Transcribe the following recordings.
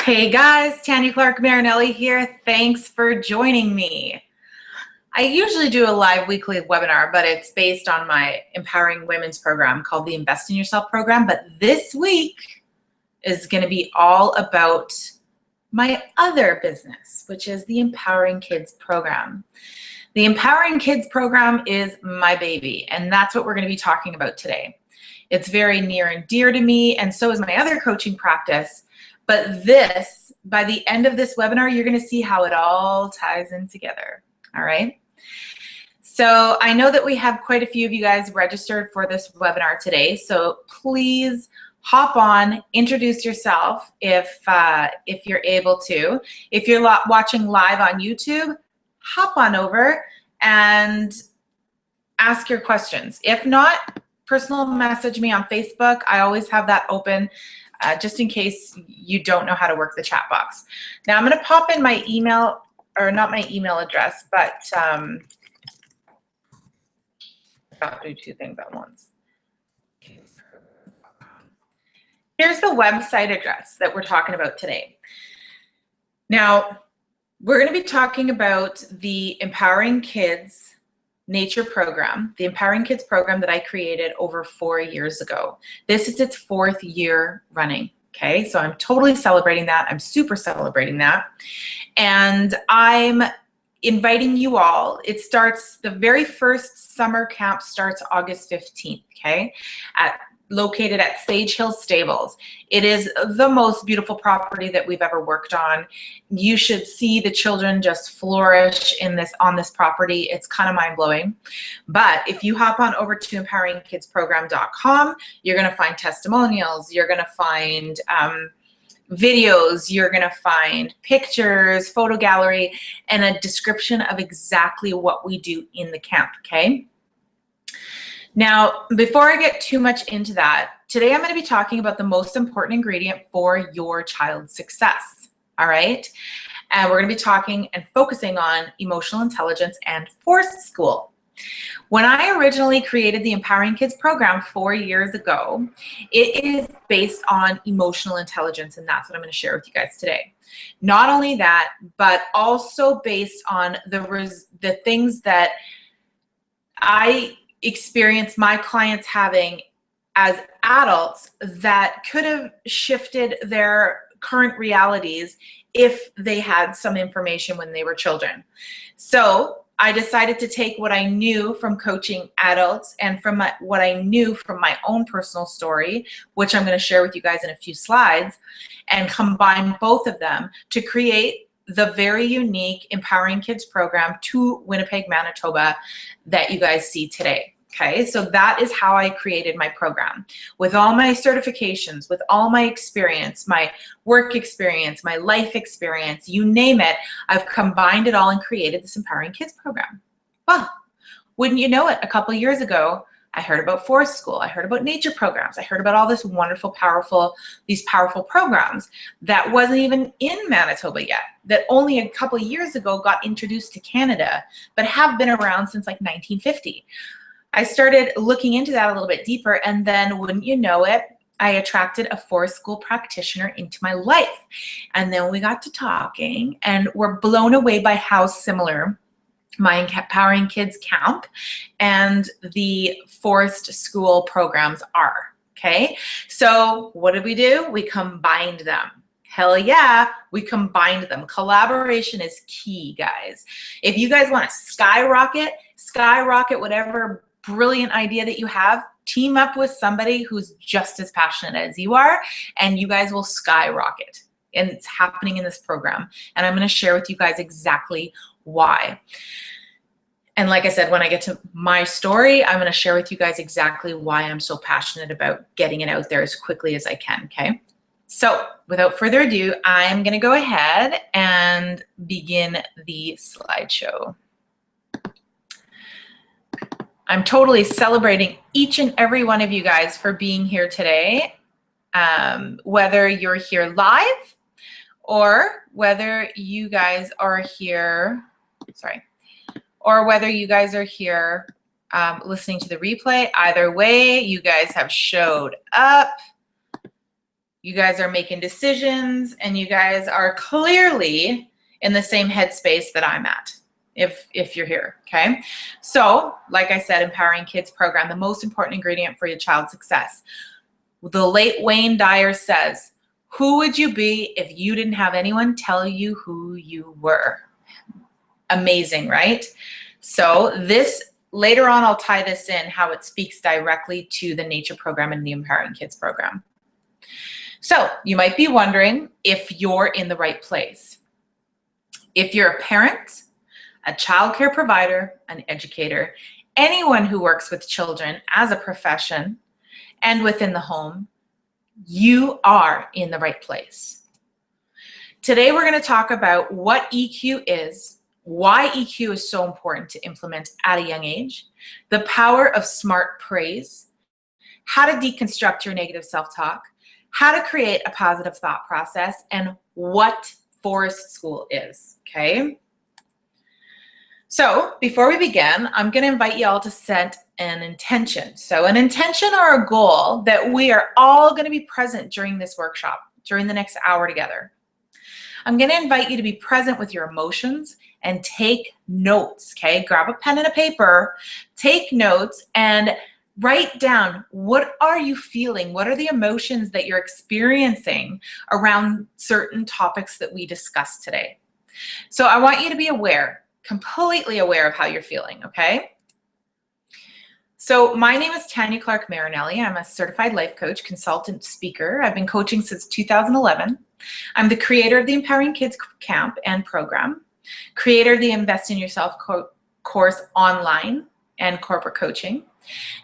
Hey guys, Tanya Clarke-Marinelli here. Thanks for joining me. I usually do a live weekly webinar, but it's based on my Empowering Women's program called the Invest in Yourself program. But this week is going to be all about my other business, which is the Empowering Kids program. The Empowering Kids program is my baby, and that's what we're going to be talking about today. It's very near and dear to me, and so is my other coaching practice. But this, by the end of this webinar, you're going to see how it all ties in together. All right. So I know that we have quite a few of you guys registered for this webinar today. So please hop on, introduce yourself if you're able to. If you're watching live on YouTube, hop on over and ask your questions. If not, personal message me on Facebook. I always have that open. Just in case you don't know how to work the chat box. Now I'm going to pop in my email, or not my email address, but I'll do two things at once. Here's the website address that we're talking about today. Now, we're going to be talking about the Empowering Kids Nature program, the Empowering Kids program that I created over 4 years ago. This is its 4th year running. Okay, so I'm totally celebrating that. I'm super celebrating that. And I'm inviting you all. It starts, the very first summer camp starts August 15th, okay, located at Sage Hill Stables. It is the most beautiful property that we've ever worked on. You should see the children just flourish on this property. It's kind of mind-blowing. But if you hop on over to empoweringkidsprogram.com, you're going to find testimonials, you're going to find videos, you're going to find pictures, photo gallery, and a description of exactly what we do in the camp, okay? Now, before I get too much into that, today I'm going to be talking about the most important ingredient for your child's success, all right? And we're going to be talking and focusing on emotional intelligence and forced school. When I originally created the Empowering Kids program 4 years ago, it is based on emotional intelligence, and that's what I'm going to share with you guys today. Not only that, but also based on the things that I experience my clients having as adults that could have shifted their current realities if they had some information when they were children. So I decided to take what I knew from coaching adults and from what I knew from my own personal story, which I'm going to share with you guys in a few slides, and combine both of them to create the very unique Empowering Kids program to Winnipeg, Manitoba that you guys see today. Okay, so that is how I created my program. With all my certifications, with all my experience, my work experience, my life experience, you name it, I've combined it all and created this Empowering Kids program. Well, wouldn't you know it, a couple years ago, I heard about forest school, I heard about nature programs, I heard about all this wonderful, these powerful programs that wasn't even in Manitoba yet, that only a couple years ago got introduced to Canada, but have been around since like 1950. I started looking into that a little bit deeper, and then wouldn't you know it, I attracted a forest school practitioner into my life. And then we got to talking and were blown away by how similar my Empowering Kids camp and the forest school programs are, okay? So what did we do? We combined them. Hell yeah, we combined them. Collaboration is key, guys. If you guys want to skyrocket whatever brilliant idea that you have, team up with somebody who's just as passionate as you are, and you guys will skyrocket. And it's happening in this program. And I'm going to share with you guys exactly why. And like I said, when I get to my story, I'm going to share with you guys exactly why I'm so passionate about getting it out there as quickly as I can, okay? So without further ado, I'm going to go ahead and begin the slideshow. I'm totally celebrating each and every one of you guys for being here today, whether you're here live or whether you guys are here, listening to the replay. Either way, you guys have showed up. You guys are making decisions, and you guys are clearly in the same headspace that I'm at, if you're here, okay? So, like I said, Empowering Kids program, the most important ingredient for your child's success. The late Wayne Dyer says, who would you be if you didn't have anyone tell you who you were? Amazing, right? So this, later on, I'll tie this in, how it speaks directly to the nature program and the Empowering Kids program. So you might be wondering if you're in the right place. If you're a parent, a childcare provider, an educator, anyone who works with children as a profession and within the home, you are in the right place. Today we're going to talk about what EQ is, why EQ is so important to implement at a young age, the power of smart praise, how to deconstruct your negative self-talk, how to create a positive thought process, and what forest school is, okay? So before we begin, I'm going to invite you all to set an intention. So an intention or a goal that we are all going to be present during this workshop, during the next hour together. I'm going to invite you to be present with your emotions and take notes, okay? Grab a pen and a paper, take notes, and write down, what are you feeling? What are the emotions that you're experiencing around certain topics that we discussed today? So I want you to be aware, completely aware of how you're feeling, okay? So my name is Tanya Clarke-Marinelli. I'm a certified life coach, consultant, speaker. I've been coaching since 2011. I'm the creator of the Empowering Kids Camp and program, creator of the Invest in Yourself course online and corporate coaching.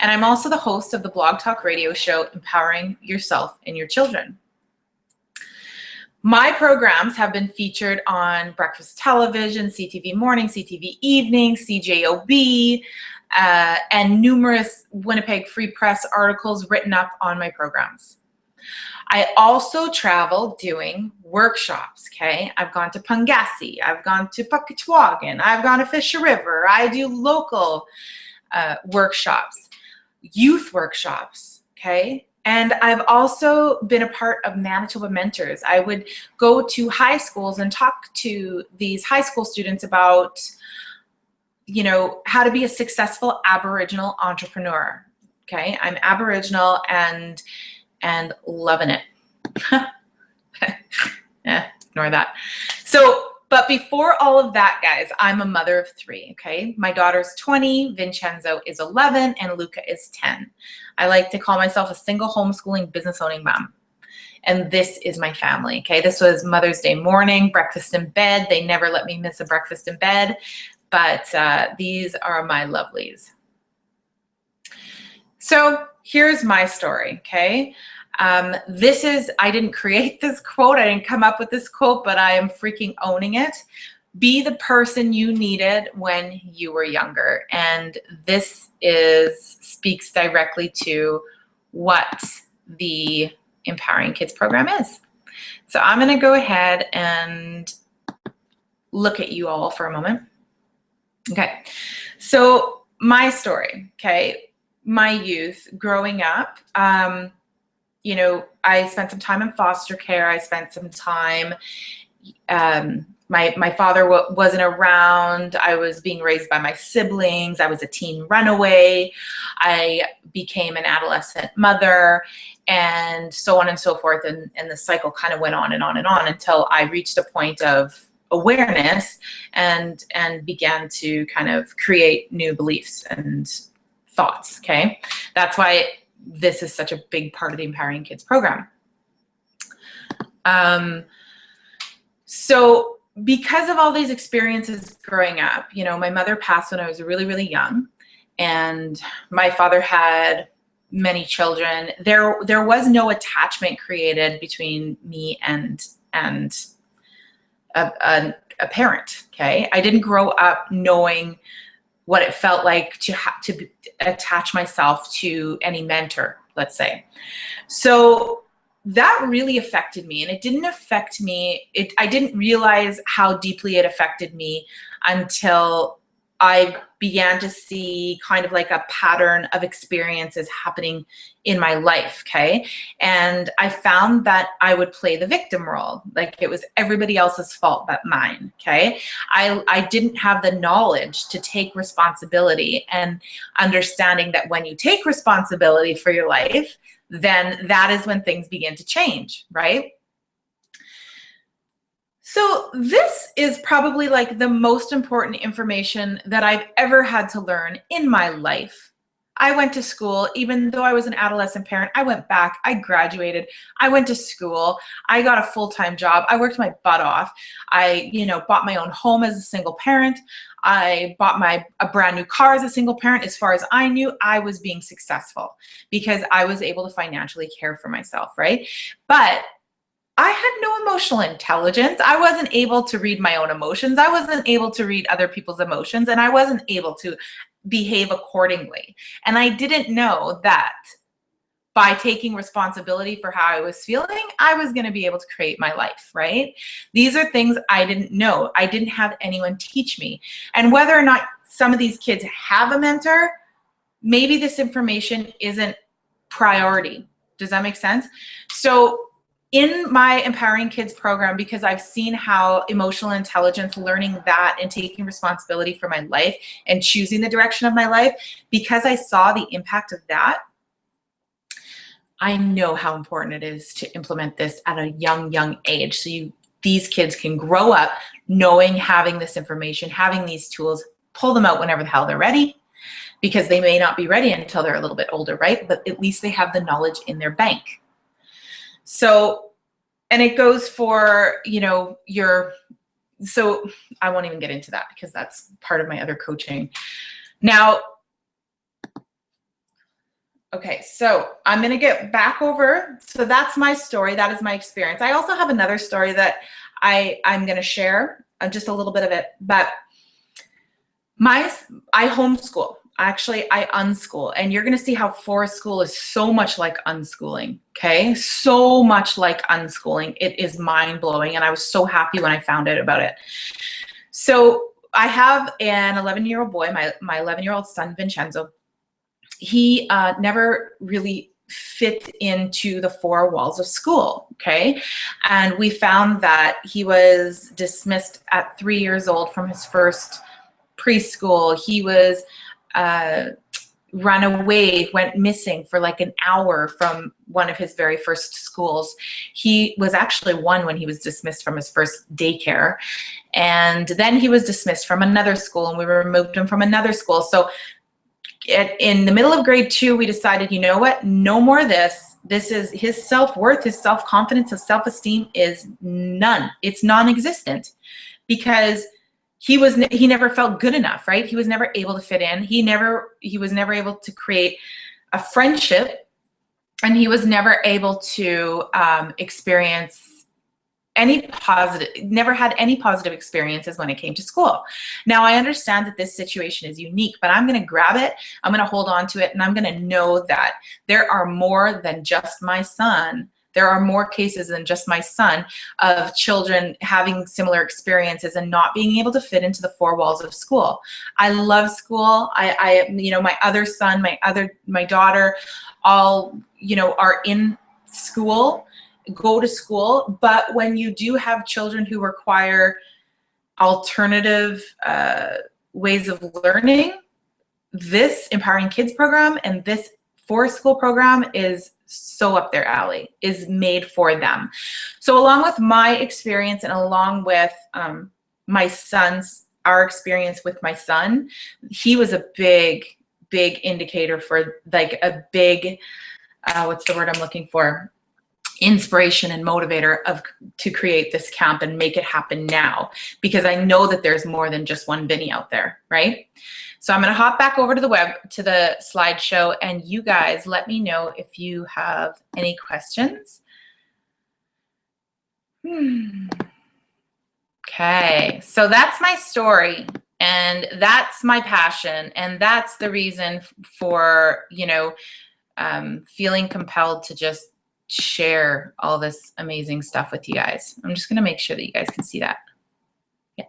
And I'm also the host of the blog talk radio show, Empowering Yourself and Your Children. My programs have been featured on breakfast television, CTV morning, CTV evening, CJOB, and numerous Winnipeg Free Press articles written up on my programs. I also travel doing workshops, okay? I've gone to Pungassi, I've gone to Puckatawagan, I've gone to Fisher River, I do local workshops, youth workshops, okay? And I've also been a part of Manitoba Mentors. I would go to high schools and talk to these high school students about, you know, how to be a successful Aboriginal entrepreneur, okay? I'm Aboriginal and loving it. Yeah, ignore that. So, but before all of that, guys, I'm a mother of 3, okay? My daughter's 20, Vincenzo is 11, and Luca is 10. I like to call myself a single homeschooling business owning mom. And this is my family, okay? This was Mother's Day morning, breakfast in bed. They never let me miss a breakfast in bed, but these are my lovelies. So here's my story, okay? I didn't create this quote. I didn't come up with this quote, but I am freaking owning it. Be the person you needed when you were younger. And this speaks directly to what the Empowering Kids program is. So I'm going to go ahead and look at you all for a moment. Okay. So my story, okay, my youth growing up, you know, I spent some time in foster care. I spent some time, my father wasn't around. I was being raised by my siblings. I was a teen runaway. I became an adolescent mother, and so on and so forth. And the cycle kind of went on and on and on until I reached a point of awareness and began to kind of create new beliefs and thoughts, okay? That's why this is such a big part of the Empowering Kids program. So because of all these experiences growing up, you know, my mother passed when I was really, really young, and my father had many children. There was no attachment created between me and a parent, okay? I didn't grow up knowing what it felt like to have to attach myself to any mentor, let's say. So that really affected me, and it didn't affect me. I didn't realize how deeply it affected me until I began to see kind of like a pattern of experiences happening in my life, okay? And I found that I would play the victim role, like it was everybody else's fault but mine, okay? I didn't have the knowledge to take responsibility, and understanding that when you take responsibility for your life, then that is when things begin to change, right? So this is probably like the most important information that I've ever had to learn in my life. I went to school, even though I was an adolescent parent, I went back, I graduated, I went to school, I got a full-time job, I worked my butt off. I, bought my own home as a single parent. I bought a brand new car as a single parent. As far as I knew, I was being successful because I was able to financially care for myself, right? But I had no emotional intelligence. I wasn't able to read my own emotions. I wasn't able to read other people's emotions, and I wasn't able to behave accordingly. And I didn't know that by taking responsibility for how I was feeling, I was going to be able to create my life, right? These are things I didn't know. I didn't have anyone teach me. And whether or not some of these kids have a mentor, maybe this information isn't priority. Does that make sense? So in my Empowering Kids program, because I've seen how emotional intelligence, learning that and taking responsibility for my life and choosing the direction of my life, because I saw the impact of that, I know how important it is to implement this at a young age. So these kids can grow up knowing, having this information, having these tools, pull them out whenever the hell they're ready, because they may not be ready until they're a little bit older, right? But at least they have the knowledge in their bank. So, and it goes for, so I won't even get into that because that's part of my other coaching. Now, okay, so I'm going to get back over. So that's my story. That is my experience. I also have another story that I'm going to share, just a little bit of it, but I homeschool. Actually, I unschool, and you're going to see how forest school is so much like unschooling, okay? So much like unschooling. It is mind-blowing, and I was so happy when I found out about it. So I have an 11-year-old boy, my 11-year-old son, Vincenzo. He never really fit into the four walls of school, okay? And we found that he was dismissed at 3 years old from his first preschool. He was run away, went missing for like an hour from one of his very first schools. He was actually one when he was dismissed from his first daycare. And then he was dismissed from another school, and we removed him from another school. So in the middle of grade 2, we decided, you know what, no more of this. This is his self-worth, his self-confidence, his self-esteem is none. It's non-existent, because he never felt good enough, right? He was never able to fit in. He was never able to create a friendship, and he was never able to experience never had any positive experiences when it came to school. Now, I understand that this situation is unique, but I'm going to grab it, I'm going to hold on to it, and I'm going to know that there are more than just my son. There are more cases than just my son of children having similar experiences and not being able to fit into the four walls of school. I love school. My other son, my daughter, all, are in school, go to school. But when you do have children who require alternative ways of learning, this Empowering Kids program and this forest school program is so up their alley, is made for them. So along with my experience and along with our experience with my son, he was a big indicator for like a big, what's the word I'm looking for? Inspiration and motivator to create this camp and make it happen now, because I know that there's more than just one Vinny out there, right? So I'm going to hop back over to the slideshow, and you guys let me know if you have any questions. Okay, so that's my story, and that's my passion, and that's the reason for, feeling compelled to just share all this amazing stuff with you guys. I'm just going to make sure that you guys can see that. Yeah.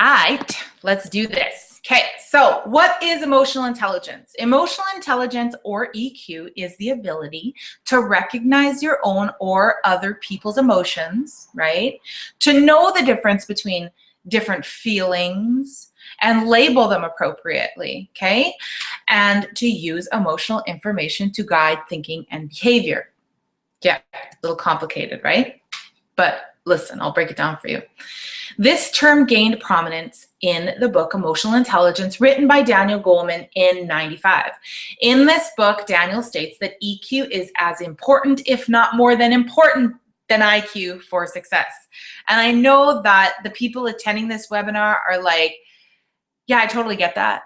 All right, let's do this. Okay, so what is emotional intelligence? Emotional intelligence, or EQ, is the ability to recognize your own or other people's emotions, right? To know the difference between different feelings and label them appropriately, okay? And to use emotional information to guide thinking and behavior. Yeah, a little complicated, right? But listen, I'll break it down for you. This term gained prominence in the book Emotional Intelligence, written by Daniel Goleman in '95. In this book, Daniel states that EQ is as important, if not more than important, than IQ for success. And I know that the people attending this webinar are like, yeah, I totally get that.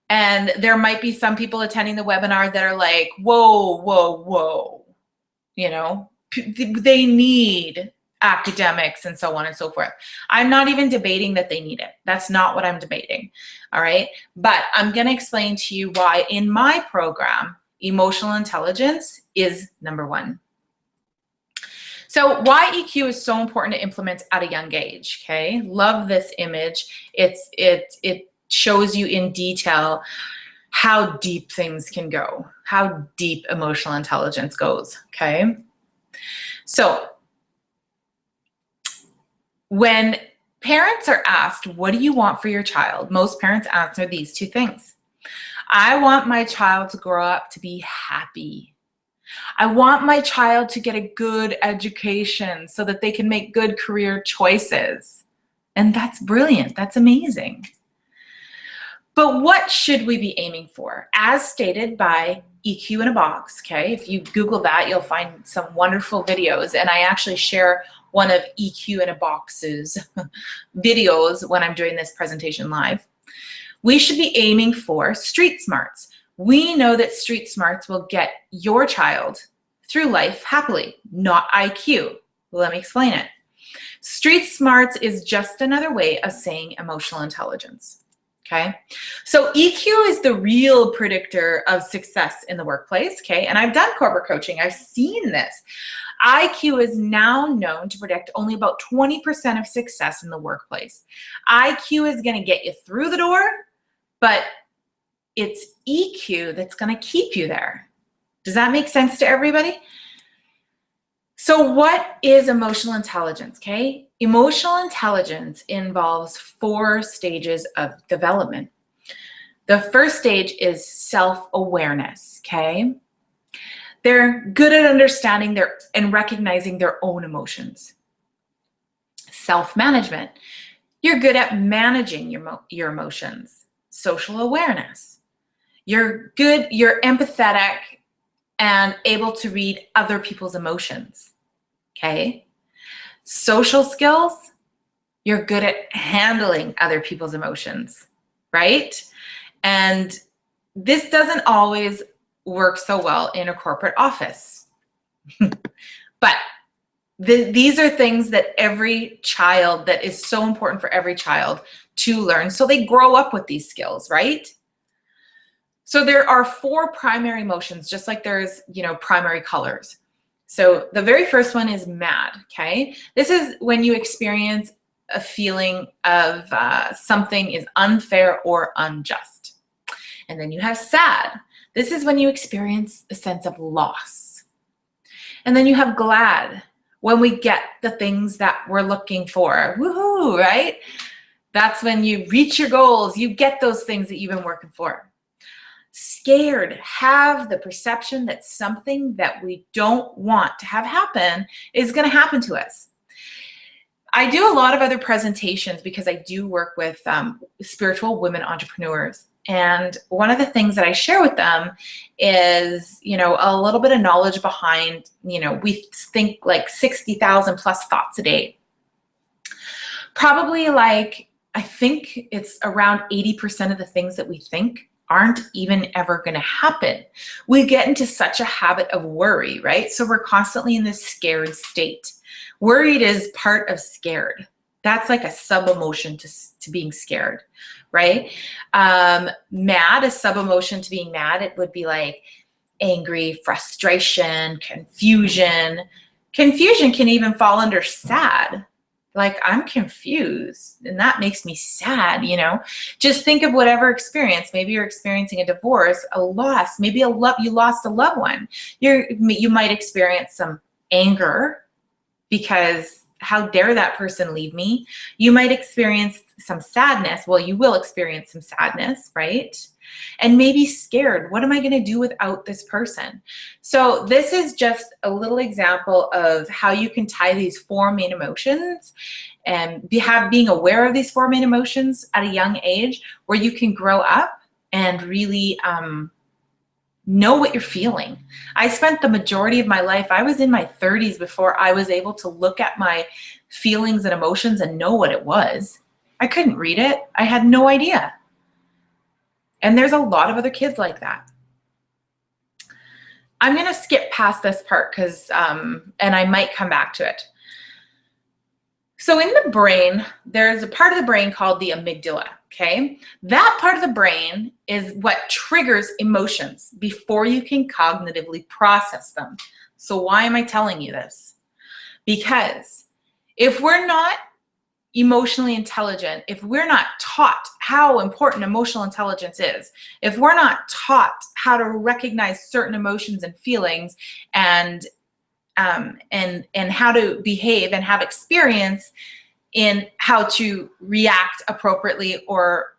And there might be some people attending the webinar that are like, whoa, whoa, whoa. You know, they need academics and so on and so forth. I'm not even debating that they need it. That's not what I'm debating. All right. But I'm going to explain to you why in my program, emotional intelligence is number one. So why EQ is so important to implement at a young age. Okay. Love this image. It shows you in detail how deep things can go, how deep emotional intelligence goes. Okay. So when parents are asked, what do you want for your child? Most parents answer these two things. I want my child to grow up to be happy. I want my child to get a good education so that they can make good career choices. And that's brilliant. That's amazing. But what should we be aiming for? As stated by EQ in a Box, okay? If you Google that, you'll find some wonderful videos. And I actually share one of EQ in a Box's videos when I'm doing this presentation live. We should be aiming for street smarts. We know that street smarts will get your child through life happily, not IQ. Let me explain it. Street smarts is just another way of saying emotional intelligence. Okay, so EQ is the real predictor of success in the workplace, okay? And I've done corporate coaching, I've seen this. IQ is now known to predict only about 20% of success in the workplace. IQ is gonna get you through the door, but it's EQ that's gonna keep you there. Does that make sense to everybody? So what is emotional intelligence, okay? Emotional intelligence involves 4 stages of development. The first stage is self-awareness, okay? They're good at understanding and recognizing their own emotions. Self-management. You're good at managing your emotions. Social awareness. You're empathetic and able to read other people's emotions, okay? Social skills, you're good at handling other people's emotions, right? And this doesn't always work so well in a corporate office. But these are things that every child, that is so important for every child to learn, so they grow up with these skills, right? So there are 4 primary emotions, just like there's, primary colors. So the very first one is mad, okay? This is when you experience a feeling of something is unfair or unjust. And then you have sad. This is when you experience a sense of loss. And then you have glad, when we get the things that we're looking for. Woohoo, right? That's when you reach your goals, you get those things that you've been working for. Scared, have the perception that something that we don't want to have happen is going to happen to us. I do a lot of other presentations because I do work with spiritual women entrepreneurs. And one of the things that I share with them is, a little bit of knowledge behind, we think like 60,000 plus thoughts a day. Probably I think it's around 80% of the things that we think aren't even ever going to happen. We get into such a habit of worry, right? So we're constantly in this scared state. Worried is part of scared. That's like a sub-emotion to being scared, right? Mad, a sub-emotion to being mad, it would be like angry, frustration, confusion. Confusion can even fall under sad. Like, I'm confused, and that makes me sad, you know? Just think of whatever experience. Maybe you're experiencing a divorce, a loss, maybe you lost a loved one. You might experience some anger because how dare that person leave me? You might experience some sadness. Well, you will experience some sadness, right? And maybe scared. What am I going to do without this person? So this is just a little example of how you can tie these 4 main emotions and being aware of these 4 main emotions at a young age, where you can grow up and really know what you're feeling. I spent the majority of my life, I was in my 30s before I was able to look at my feelings and emotions and know what it was. I couldn't read it. I had no idea. And there's a lot of other kids like that. I'm going to skip past this part because, and I might come back to it. So in the brain, there's a part of the brain called the amygdala, okay? That part of the brain is what triggers emotions before you can cognitively process them. So why am I telling you this? Because if we're not emotionally intelligent, if we're not taught how important emotional intelligence is, if we're not taught how to recognize certain emotions and feelings and how to behave and have experience in how to react appropriately, or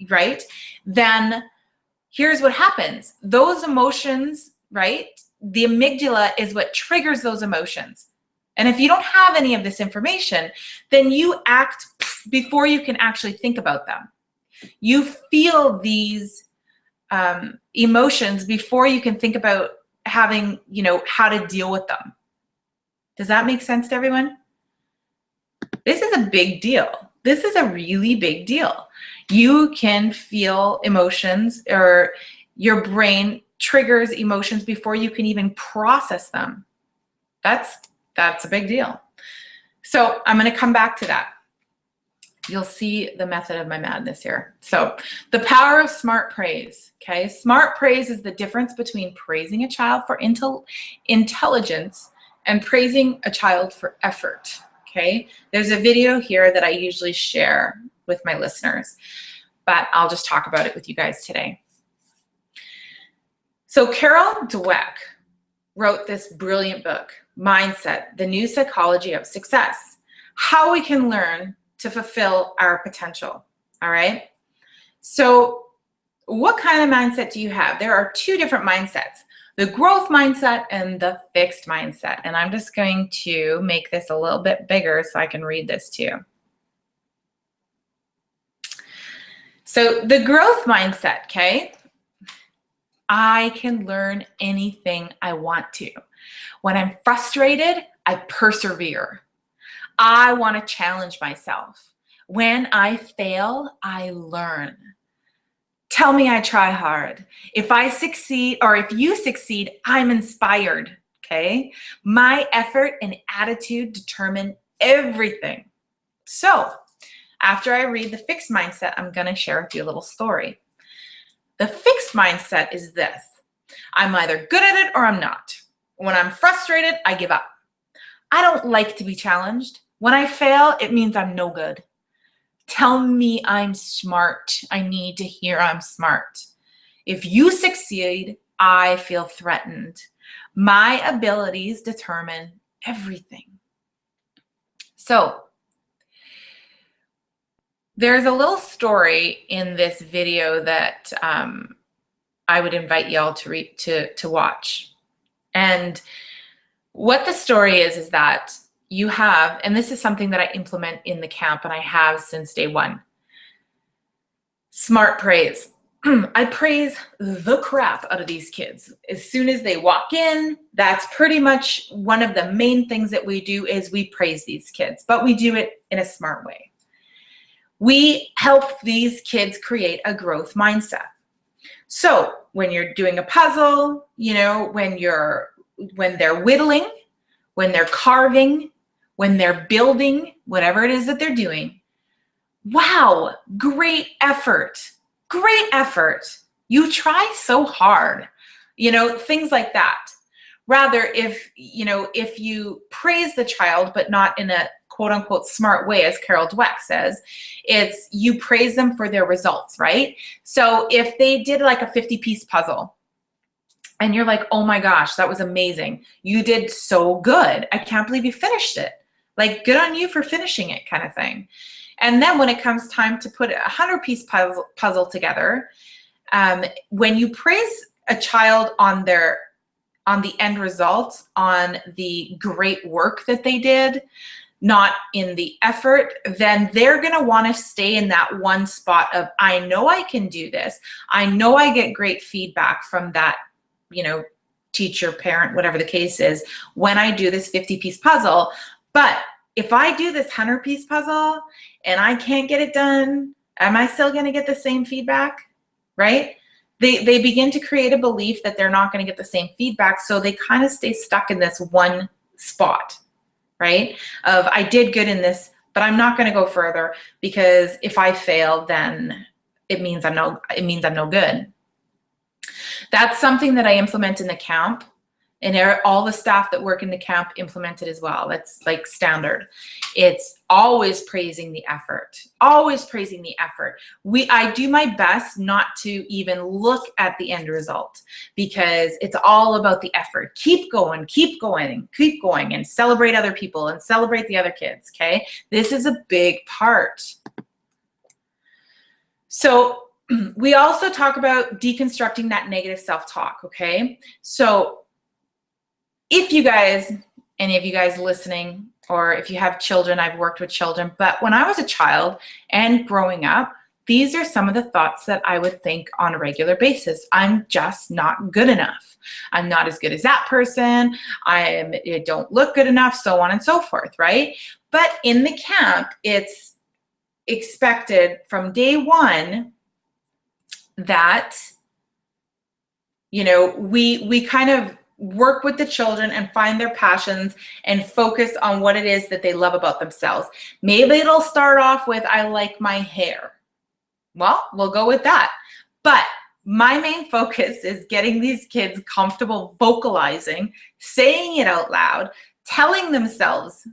right, then here's what happens. Those emotions, right, the amygdala is what triggers those emotions. And if you don't have any of this information, then you act before you can actually think about them. You feel these emotions before you can think about having, you know, how to deal with them. Does that make sense to everyone? This is a big deal. This is a really big deal. You can feel emotions, or your brain triggers emotions before you can even process them. That's a big deal. So I'm going to come back to that. You'll see the method of my madness here. So the power of smart praise, okay? Smart praise is the difference between praising a child for intelligence and praising a child for effort, okay? There's a video here that I usually share with my listeners, but I'll just talk about it with you guys today. So Carol Dweck wrote this brilliant book, Mindset, The New Psychology of Success, how we can learn to fulfill our potential, all right? So what kind of mindset do you have? There are 2 different mindsets, the growth mindset and the fixed mindset. And I'm just going to make this a little bit bigger so I can read this to you. So the growth mindset, okay? I can learn anything I want to. When I'm frustrated, I persevere. I want to challenge myself. When I fail, I learn. Tell me I try hard. If I succeed, or if you succeed, I'm inspired, okay? My effort and attitude determine everything. So after I read the fixed mindset, I'm going to share with you a little story. The fixed mindset is this: I'm either good at it or I'm not. When I'm frustrated, I give up. I don't like to be challenged. When I fail, it means I'm no good. Tell me I'm smart. I need to hear I'm smart. If you succeed, I feel threatened. My abilities determine everything. So there's a little story in this video that I would invite y'all to watch. And what the story is that you have, and this is something that I implement in the camp and I have since day one, smart praise. I praise the crap out of these kids. As soon as they walk in, that's pretty much one of the main things that we do, is we praise these kids, but we do it in a smart way. We help these kids create a growth mindset. So when you're doing a puzzle, you know, when they're whittling, when they're carving, when they're building, whatever it is that they're doing, wow, great effort. Great effort. You try so hard, you know, things like that. Rather, if you praise the child, but not in a quote unquote smart way, as Carol Dweck says, it's you praise them for their results, right? So if they did like a 50-piece puzzle and you're like, oh my gosh, that was amazing. You did so good. I can't believe you finished it. Like, good on you for finishing it, kind of thing. And then when it comes time to put a 100-piece puzzle together, when you praise a child on the end results, on the great work that they did, not in the effort, then they're going to want to stay in that one spot of, I know I can do this. I know I get great feedback from that, teacher, parent, whatever the case is, when I do this 50-piece puzzle. But if I do this 100-piece puzzle and I can't get it done, am I still going to get the same feedback, right? They begin to create a belief that they're not going to get the same feedback, so they kind of stay stuck in this one spot, right? Of, I did good in this, but I'm not going to go further, because if I fail, then it means I'm no good. That's something that I implement in the camp, and all the staff that work in the camp implement it as well. That's like standard. It's always praising the effort, always praising the effort. I do my best not to even look at the end result, because it's all about the effort. Keep going, keep going, keep going, and celebrate other people and celebrate the other kids, okay? This is a big part. So we also talk about deconstructing that negative self-talk, okay? So if you guys, any of you guys listening, or if you have children, I've worked with children, but when I was a child and growing up, these are some of the thoughts that I would think on a regular basis. I'm just not good enough. I'm not as good as that person. I don't look good enough, so on and so forth, right? But in the camp, it's expected from day one that, we kind of work with the children and find their passions and focus on what it is that they love about themselves. Maybe it'll start off with, I like my hair. Well, we'll go with that. But my main focus is getting these kids comfortable vocalizing, saying it out loud, telling themselves,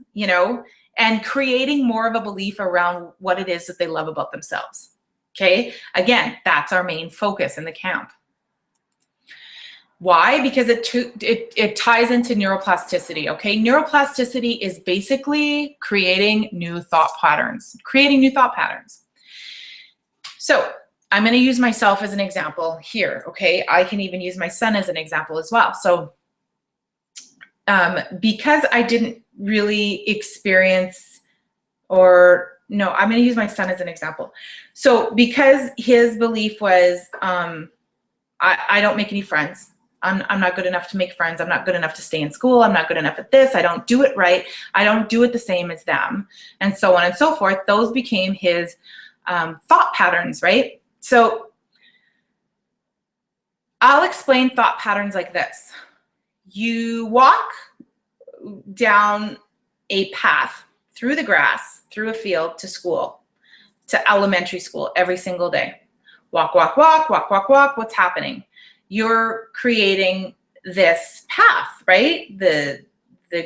and creating more of a belief around what it is that they love about themselves. Okay? Again, that's our main focus in the camp. Why? Because it ties into neuroplasticity, okay? Neuroplasticity is basically creating new thought patterns, So I'm going to use myself as an example here, okay? I can even use my son as an example as well. So because I didn't really experience, I'm going to use my son as an example. So because his belief was, I don't make any friends. I'm not good enough to make friends. I'm not good enough to stay in school. I'm not good enough at this. I don't do it right. I don't do it the same as them, and so on and so forth. Those became his thought patterns, right? So I'll explain thought patterns like this. You walk down a path through the grass, through a field to school, to elementary school every single day. Walk, walk, walk, walk, walk, walk. What's happening? You're creating this path, right? The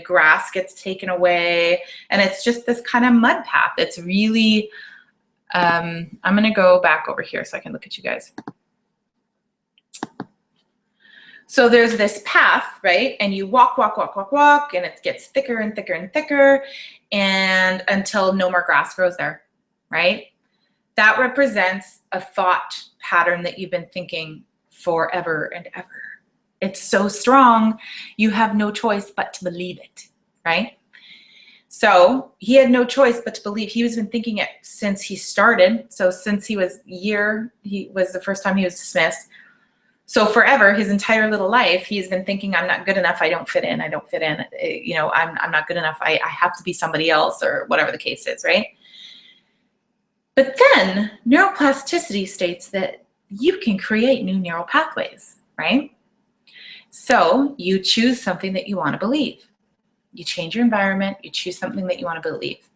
grass gets taken away, and it's just this kind of mud path. It's really, I'm going to go back over here so I can look at you guys. So there's this path, right? And you walk, walk, walk, walk, walk, and it gets thicker and thicker and thicker, and until no more grass grows there, right? That represents a thought pattern that you've been thinking forever and ever. It's so strong, you have no choice but to believe it, right? So he had no choice but to believe. He was been thinking it since he started. So since he was he was the first time he was dismissed. So forever, his entire little life, he's been thinking, I'm not good enough. I don't fit in. I don't fit in. I'm not good enough. I have to be somebody else, or whatever the case is, right? But then neuroplasticity states that you can create new neural pathways, right? So you choose something that you want to believe. You change your environment, you choose something that you want to believe.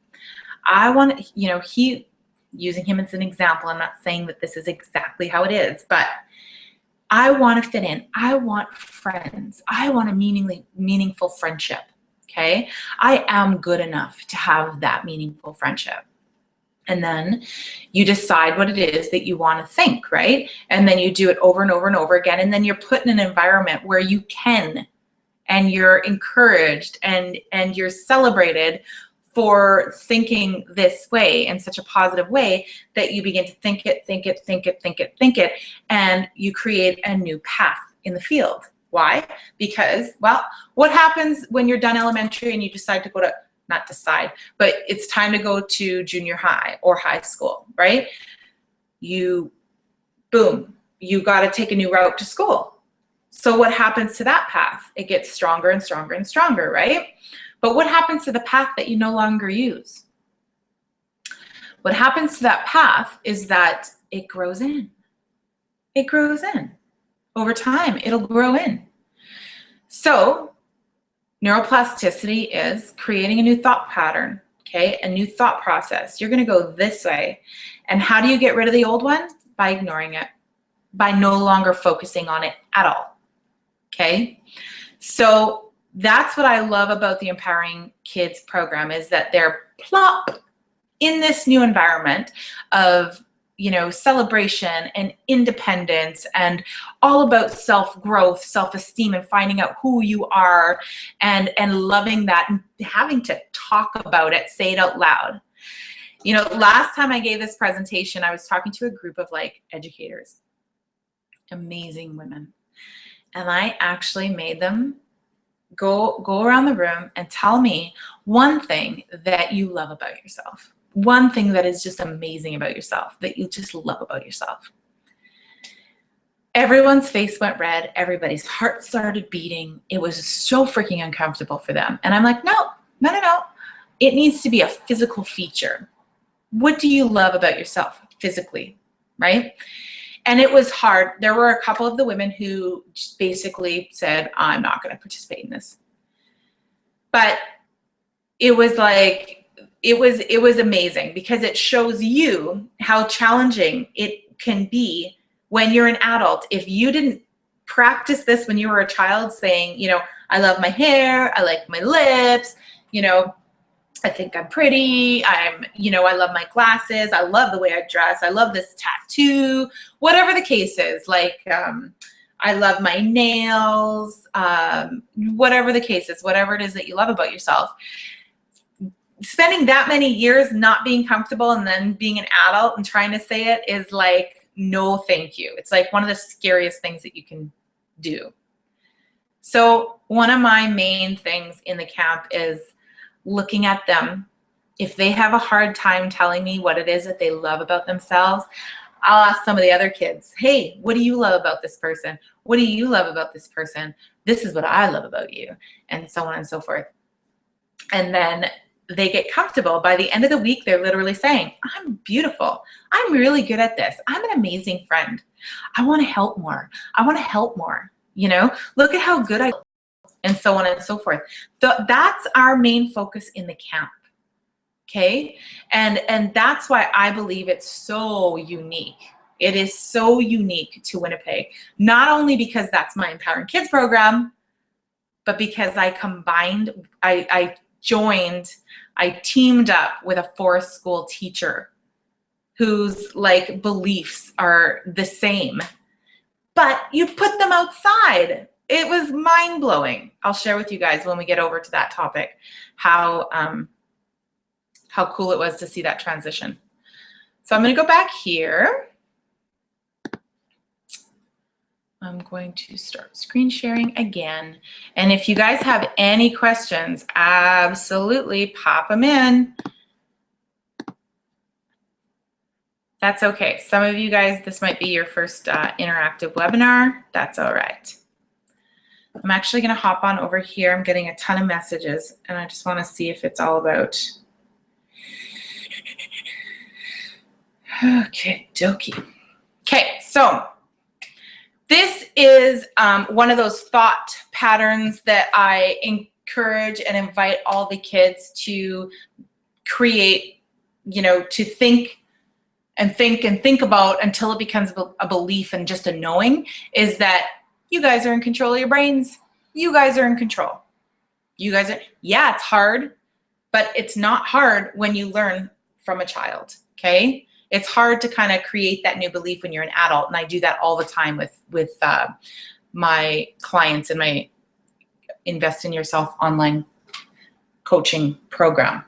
Using him as an example, I'm not saying that this is exactly how it is, but I want to fit in. I want friends. I want a meaningful friendship. Okay. I am good enough to have that meaningful friendship. And then you decide what it is that you want to think, right? And then you do it over and over and over again. And then you're put in an environment where you can, and you're encouraged and you're celebrated for thinking this way in such a positive way that you begin to think it, and you create a new path in the field. Why? Because, well, what happens when you're done elementary and you decide to go to, not decide, but it's time to go to junior high or high school, right? Boom, you got to take a new route to school. So what happens to that path? It gets stronger and stronger and stronger, right? But what happens to the path that you no longer use? What happens to that path is that it grows in. It grows in. Over time, it'll grow in. So neuroplasticity is creating a new thought pattern, okay? A new thought process. You're gonna go this way. And how do you get rid of the old one? By ignoring it, by no longer focusing on it at all, okay? So that's what I love about the Empowering Kids program, is that they're plop in this new environment of, you know, celebration and independence and all about self-growth, self-esteem, and finding out who you are and loving that and having to talk about it, say it out loud. You know, last time I gave this presentation, I was talking to a group of like educators, amazing women. And I actually made them go around the room and tell me one thing that you love about yourself. One thing that is just amazing about yourself, that you just love about yourself. Everyone's face went red. Everybody's heart started beating. It was so freaking uncomfortable for them. And I'm like, no. It needs to be a physical feature. What do you love about yourself physically, right? And it was hard. There were a couple of the women who just basically said, I'm not going to participate in this. But it was like, it was amazing, because it shows you how challenging it can be when you're an adult. If you didn't practice this when you were a child, saying, you know, I love my hair, I like my lips, you know, I think I'm pretty, you know, I love my glasses, I love the way I dress, I love this tattoo, whatever the case is, like, I love my nails, whatever the case is, whatever it is that you love about yourself. Spending that many years not being comfortable and then being an adult and trying to say it is like, no, thank you. It's like one of the scariest things that you can do. So one of my main things in the camp is looking at them. If they have a hard time telling me what it is that they love about themselves, I'll ask some of the other kids, hey, what do you love about this person? What do you love about this person? This is what I love about you, and so on and so forth. And then they get comfortable. By the end of the week, they're literally saying, I'm beautiful. I'm really good at this. I'm an amazing friend. I want to help more. I want to help more. You know, look at how good I am, and so on and so forth. That's our main focus in the camp. Okay. And that's why I believe it's so unique. It is so unique to Winnipeg, not only because that's my Empowering Kids program, but because I teamed up with a forest school teacher whose like beliefs are the same, but you put them outside. It was mind-blowing. I'll share with you guys when we get over to that topic how cool it was to see that transition. So I'm going to go back here. I'm going to start screen sharing again. And if you guys have any questions, absolutely pop them in. That's okay. Some of you guys, this might be your first interactive webinar. That's all right. I'm actually going to hop on over here. I'm getting a ton of messages, and I just want to see if it's all about. Okay, dokie. Okay, so this is one of those thought patterns that I encourage and invite all the kids to create, you know, to think and think about until it becomes a belief and just a knowing, is that you guys are in control of your brains. You guys are in control. You guys are, yeah, it's hard, but it's not hard when you learn from a child, okay? It's hard to kind of create that new belief when you're an adult, and I do that all the time with my clients in my Invest in Yourself online coaching program.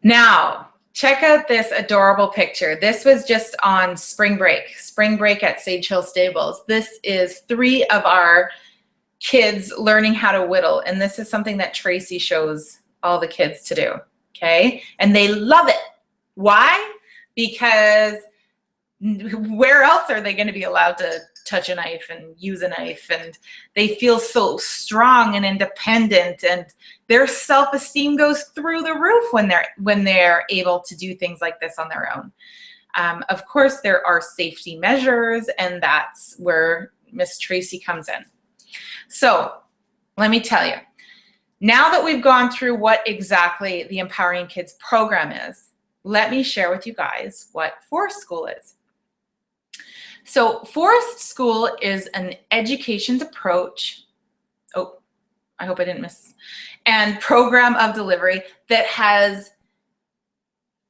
Now, check out this adorable picture. This was just on spring break at Sage Hill Stables. This is 3 of our kids learning how to whittle, and this is something that Tracy shows all the kids to do, okay? And they love it. Why? Because where else are they going to be allowed to touch a knife and use a knife? And they feel so strong and independent, and their self-esteem goes through the roof when they're able to do things like this on their own. Of course, there are safety measures, and that's where Miss Tracy comes in. So let me tell you, now that we've gone through what exactly the Empowering Kids program is, let me share with you guys what Forest School is. So Forest School is an education's approach, oh, I hope I didn't miss, and program of delivery that has,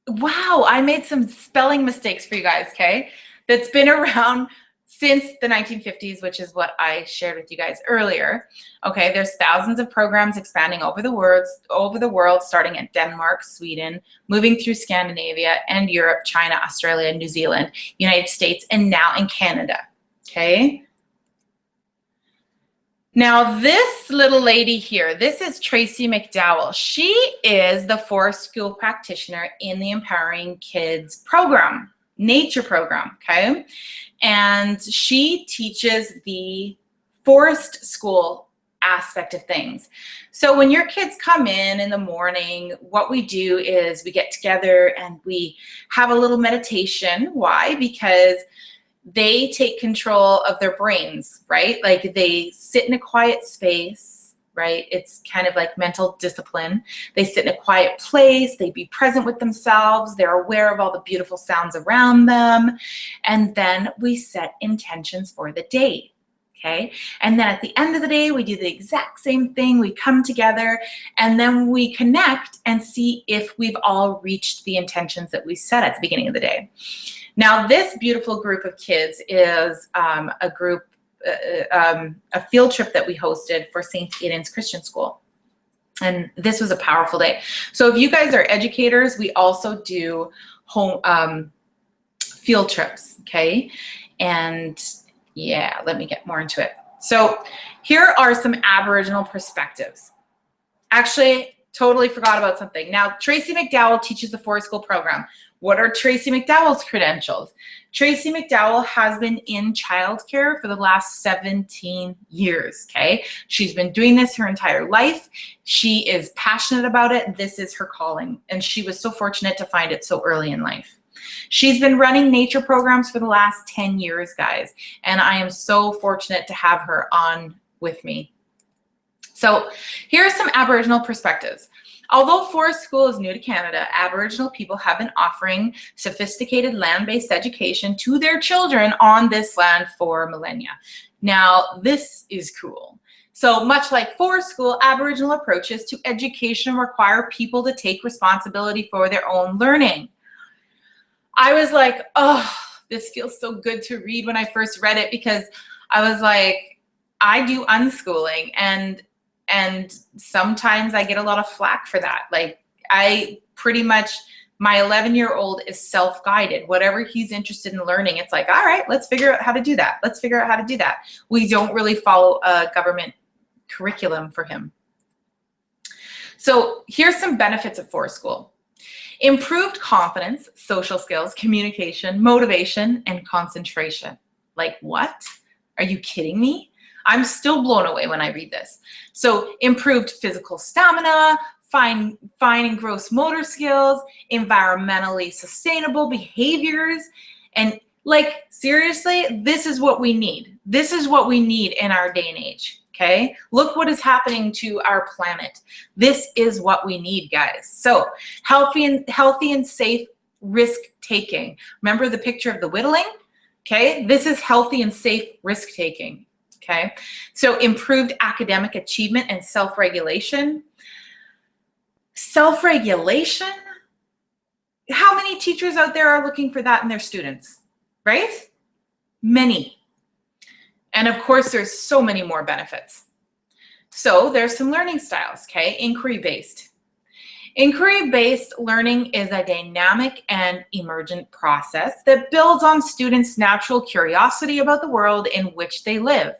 wow, I made some spelling mistakes for you guys, okay? That's been around since the 1950s, which is what I shared with you guys earlier. Okay, there's thousands of programs expanding over the world, starting at Denmark, Sweden, moving through Scandinavia and Europe, China, Australia, New Zealand, United States, and now in Canada. Okay. Now this little lady here, this is Tracy McDowell. She is the Forest School practitioner in the Empowering Kids program, nature program, okay? And she teaches the Forest School aspect of things. So when your kids come in the morning, what we do is we get together and we have a little meditation. Why? Because they take control of their brains, right? Like they sit in a quiet space, right? It's kind of like mental discipline. They sit in a quiet place, they be present with themselves, they're aware of all the beautiful sounds around them, and then we set intentions for the day, okay? And then at the end of the day, we do the exact same thing. We come together and then we connect and see if we've all reached the intentions that we set at the beginning of the day. Now, this beautiful group of kids is a field trip that we hosted for St. Aidan's Christian School. And this was a powerful day. So if you guys are educators, we also do home field trips, okay? And yeah, let me get more into it. So here are some Aboriginal perspectives. Actually, totally forgot about something. Now, Tracy McDowell teaches the Forest School program. What are Tracy McDowell's credentials? Tracy McDowell has been in childcare for the last 17 years, okay? She's been doing this her entire life. She is passionate about it. This is her calling, and she was so fortunate to find it so early in life. She's been running nature programs for the last 10 years, guys, and I am so fortunate to have her on with me. So here are some Aboriginal perspectives. Although Forest School is new to Canada, Aboriginal people have been offering sophisticated land-based education to their children on this land for millennia. Now, this is cool. So much like Forest School, Aboriginal approaches to education require people to take responsibility for their own learning. I was like, oh, this feels so good to read when I first read it, because I was like, I do unschooling, and sometimes I get a lot of flack for that. Like, I pretty much, my 11-year-old is self-guided. Whatever he's interested in learning, it's like, all right, let's figure out how to do that. Let's figure out how to do that. We don't really follow a government curriculum for him. So here's some benefits of Forest School. Improved confidence, social skills, communication, motivation, and concentration. Like, what? Are you kidding me? I'm still blown away when I read this. So improved physical stamina, fine and gross motor skills, environmentally sustainable behaviors. And like, seriously, this is what we need. This is what we need in our day and age, okay? Look what is happening to our planet. This is what we need, guys. So healthy and safe risk-taking. Remember the picture of the whittling? Okay, this is healthy and safe risk-taking. Okay, so improved academic achievement and self-regulation. Self-regulation? How many teachers out there are looking for that in their students, right? Many. And of course, there's so many more benefits. So there's some learning styles, okay? Inquiry-based. Inquiry-based learning is a dynamic and emergent process that builds on students' natural curiosity about the world in which they live.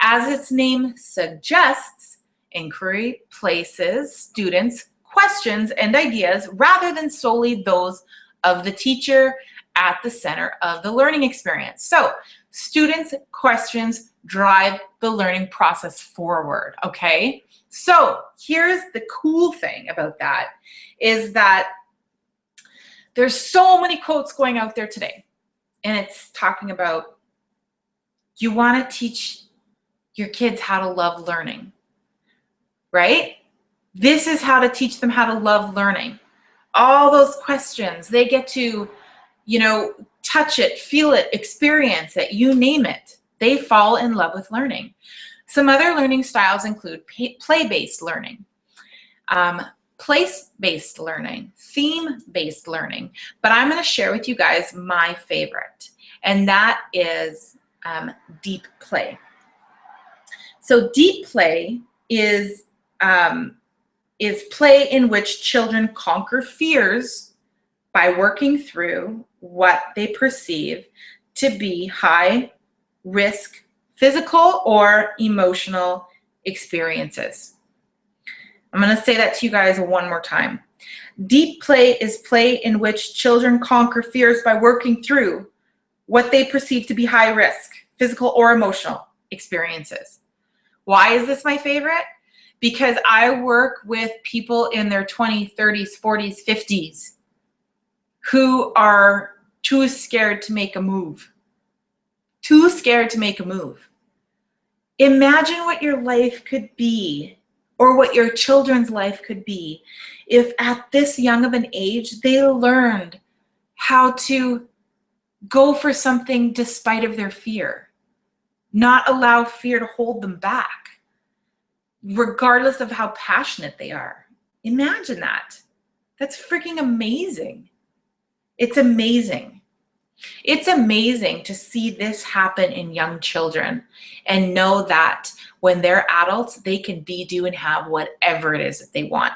As its name suggests, inquiry places students' questions and ideas rather than solely those of the teacher at the center of the learning experience. So students' questions drive the learning process forward, okay? So here's the cool thing about that is that there's so many quotes going out there today, and it's talking about you want to teach your kids how to love learning, right? This is how to teach them how to love learning. All those questions, they get to, you know, touch it, feel it, experience it, you name it. They fall in love with learning. Some other learning styles include play-based learning, place-based learning, theme-based learning, but I'm going to share with you guys my favorite, and that is deep play. So deep play is play in which children conquer fears by working through what they perceive to be high risk physical or emotional experiences. I'm going to say that to you guys one more time. Deep play is play in which children conquer fears by working through what they perceive to be high risk physical or emotional experiences. Why is this my favorite? Because I work with people in their 20s, 30s, 40s, 50s who are too scared to make a move. Too scared to make a move. Imagine what your life could be, or what your children's life could be, if at this young of an age they learned how to go for something despite of their fear, not allow fear to hold them back, regardless of how passionate they are. Imagine that. That's freaking amazing. It's amazing. It's amazing to see this happen in young children and know that when they're adults, they can be, do, and have whatever it is that they want,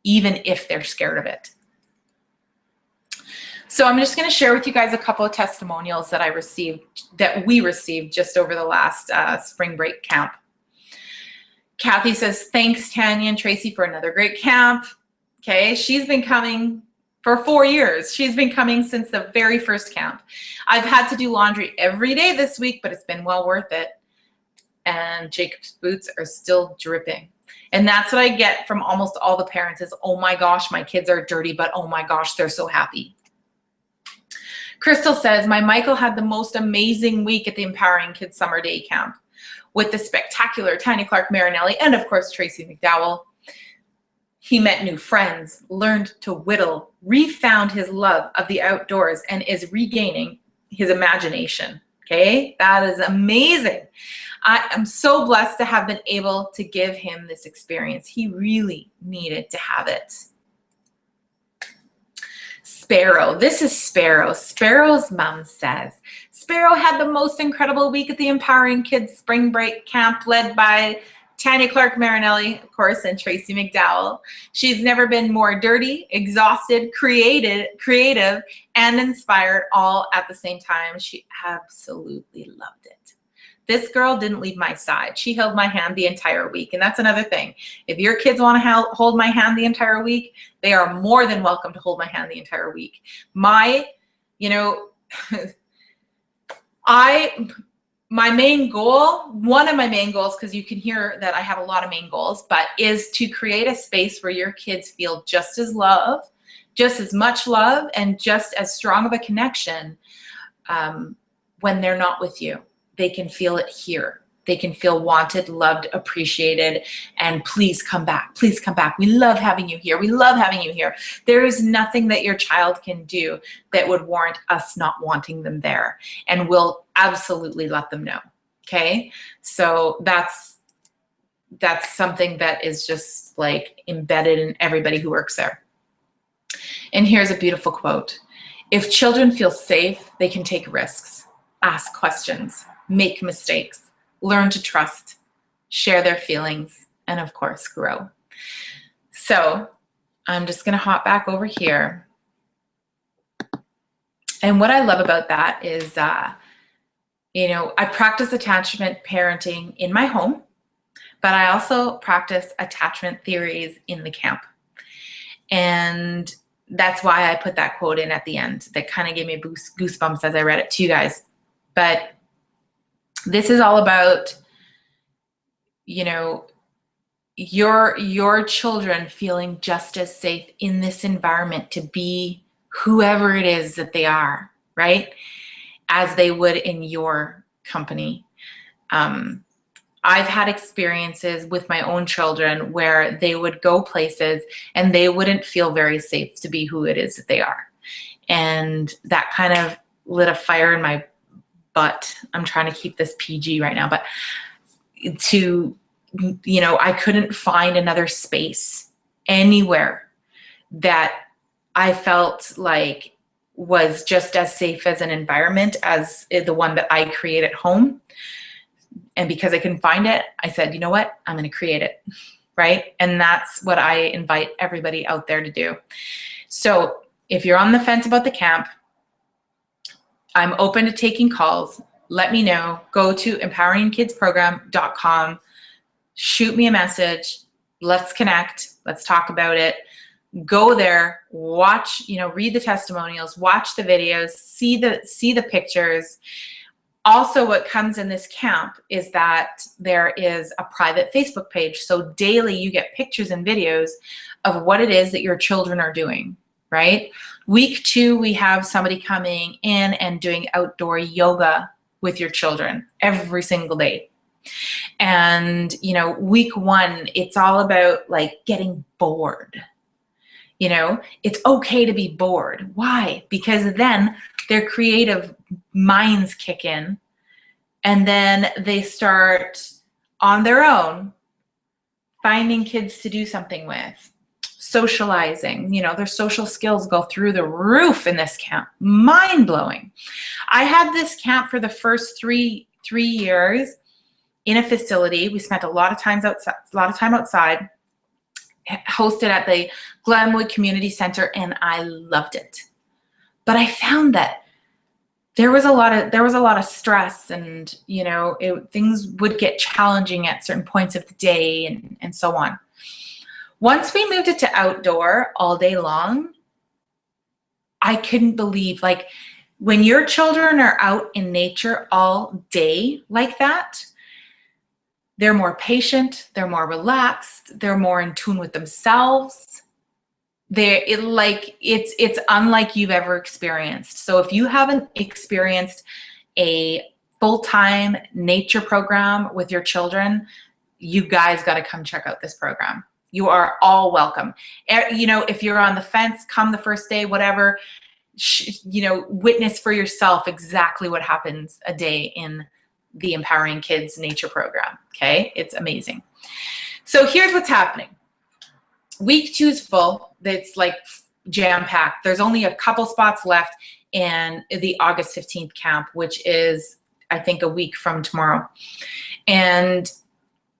even if they're scared of it. So I'm just going to share with you guys a couple of testimonials that we received just over the last spring break camp. Kathy says, thanks, Tanya and Tracy, for another great camp. Okay, she's been coming for 4 years. She's been coming since the very first camp. I've had to do laundry every day this week, but it's been well worth it. And Jacob's boots are still dripping. And that's what I get from almost all the parents is, oh my gosh, my kids are dirty, but oh my gosh, they're so happy. Crystal says, my Michael had the most amazing week at the Empowering Kids Summer Day Camp with the spectacular Tanya Clarke-Marinelli and of course Tracy McDowell. He met new friends, learned to whittle, refound his love of the outdoors, and is regaining his imagination. Okay, that is amazing. I am so blessed to have been able to give him this experience. He really needed to have it. Sparrow, this is Sparrow. Sparrow's mom says, Sparrow had the most incredible week at the Empowering Kids Spring Break Camp led by Tanya Clarke-Marinelli, of course, and Tracy McDowell. She's never been more dirty, exhausted, creative, and inspired all at the same time. She absolutely loved it. This girl didn't leave my side. She held my hand the entire week. And that's another thing. If your kids want to hold my hand the entire week, they are more than welcome to hold my hand the entire week. My main goal, one of my main goals, because you can hear that I have a lot of main goals, but is to create a space where your kids feel just as loved, just as much love, and just as strong of a connection when they're not with you. They can feel it here. they can feel wanted, loved, appreciated, and please come back. Please come back. We love having you here. We love having you here. There is nothing that your child can do that would warrant us not wanting them there. And we'll absolutely let them know. Okay? So that's something that is just like embedded in everybody who works there. And here's a beautiful quote. If children feel safe, they can take risks, ask questions, make mistakes, learn to trust, share their feelings, and of course, grow. So I'm just gonna hop back over here. And what I love about that is, you know, I practice attachment parenting in my home, but I also practice attachment theories in the camp. And that's why I put that quote in at the end. That kind of gave me goosebumps as I read it to you guys. But this is all about, you know, your children feeling just as safe in this environment to be whoever it is that they are, right? As they would in your company. I've had experiences with my own children where they would go places and they wouldn't feel very safe to be who it is that they are. And that kind of lit a fire in my butt. I'm trying to keep this PG right now, but to, you know, I couldn't find another space anywhere that I felt like was just as safe as an environment as the one that I create at home. And because I couldn't find it, I said, you know what? I'm going to create it, right? And that's what I invite everybody out there to do. So if you're on the fence about the camp, I'm open to taking calls. Let me know. Go to empoweringkidsprogram.com. Shoot me a message. Let's connect. Let's talk about it. Go there, watch, you know, read the testimonials, watch the videos, see the pictures. Also, what comes in this camp is that there is a private Facebook page. So daily you get pictures and videos of what it is that your children are doing, right? Week 2, we have somebody coming in and doing outdoor yoga with your children every single day. And, you know, week 1, it's all about like getting bored. You know, it's okay to be bored. Why? Because then their creative minds kick in and then they start on their own finding kids to do something with, socializing. You know, their social skills go through the roof in this camp. Mind blowing. I had this camp for the first three years in a facility. We spent a lot of time outside. Hosted at the Glenwood Community Center, and I loved it. But I found that there was a lot of stress, and you know, things would get challenging at certain points of the day, and so on. Once we moved it to outdoor all day long, I couldn't believe, like, when your children are out in nature all day like that, they're more patient, they're more relaxed, they're more in tune with themselves. It's unlike you've ever experienced. So if you haven't experienced a full-time nature program with your children, you guys got to come check out this program. You are all welcome. You know, if you're on the fence, come the first day, whatever, you know, witness for yourself exactly what happens a day in the Empowering Kids Nature Program, okay? It's amazing. So here's what's happening. Week 2 is full. It's like jam-packed. There's only a couple spots left in the August 15th camp, which is, I think, a week from tomorrow. And,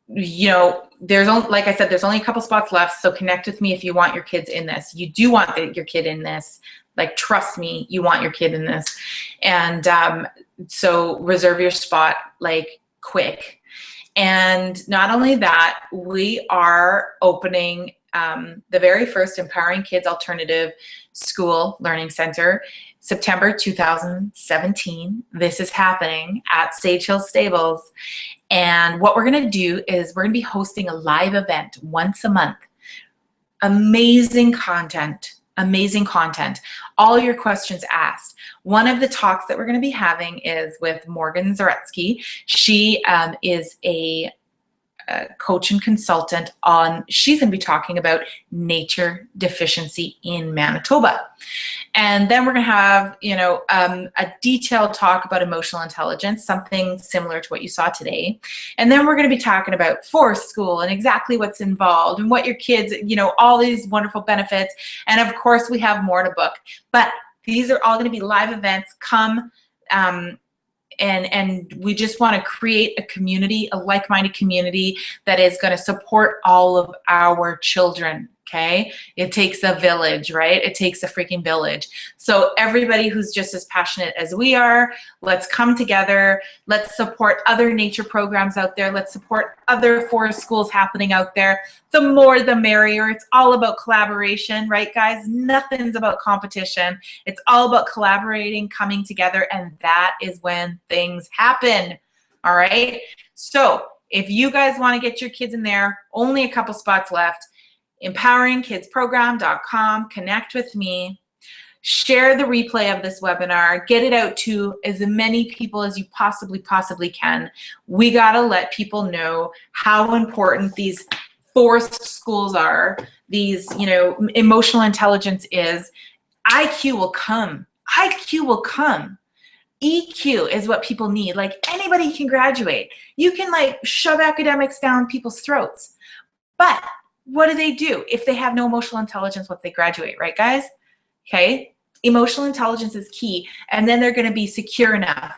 you know, like I said, there's only a couple spots left, so connect with me if you want your kids in this. You do want your kid in this. Like, trust me, you want your kid in this. And so reserve your spot, like, quick. And not only that, we are opening the very first Empowering Kids Alternative School Learning Center, September 2017. This is happening at Sage Hill Stables. And what we're going to do is we're going to be hosting a live event once a month. Amazing content, amazing content, all your questions asked. One of the talks that we're going to be having is with Morgan Zaretsky. She is a coach and consultant she's going to be talking about nature deficiency in Manitoba. And then we're going to have, a detailed talk about emotional intelligence, something similar to what you saw today. And then we're going to be talking about forest school and exactly what's involved and what your kids, all these wonderful benefits. And of course, we have more to book. But these are all going to be live events. Come. And we just want to create a community, a like-minded community that is going to support all of our children, okay? It takes a village, right? It takes a freaking village. So everybody who's just as passionate as we are, let's come together. Let's support other nature programs out there. Let's support other forest schools happening out there. The more, the merrier. It's all about collaboration, right, guys? Nothing's about competition. It's all about collaborating, coming together, and that is when things happen, all right? So if you guys want to get your kids in there, only a couple spots left. EmpoweringKidsProgram.com. Connect with me. Share the replay of this webinar. Get it out to as many people as you possibly can. We got to let people know how important these forest schools are. These, emotional intelligence is. IQ will come. IQ will come. EQ is what people need. Like, anybody can graduate. You can shove academics down people's throats. But what do? If they have no emotional intelligence once they graduate, right, guys? Okay? Emotional intelligence is key. And then they're going to be secure enough.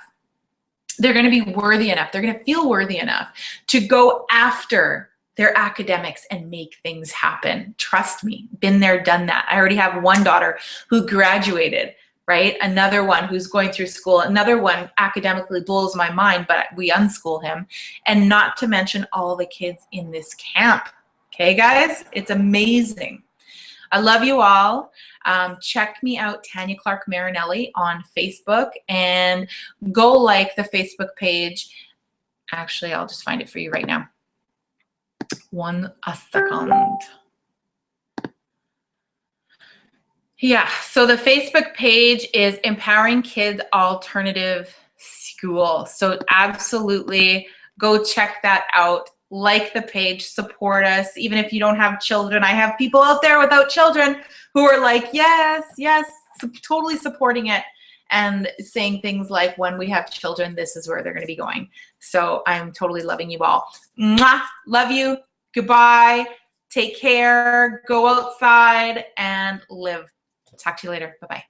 They're going to be worthy enough. They're going to feel worthy enough to go after their academics and make things happen. Trust me. Been there, done that. I already have one daughter who graduated, right? Another one who's going through school. Another one academically blows my mind, but we unschool him. And not to mention all the kids in this camp. Okay, guys, it's amazing. I love you all. Check me out, Tanya Clarke-Marinelli on Facebook, and go like the Facebook page. Actually, I'll just find it for you right now. A second. Yeah, so the Facebook page is Empowering Kids Alternative School. So absolutely go check that out. Like the page, support us. Even if you don't have children, I have people out there without children who are like, yes, totally supporting it and saying things like, when we have children, this is where they're going to be going. So I'm totally loving you all. Mwah! Love you. Goodbye. Take care. Go outside and live. Talk to you later. Bye-bye.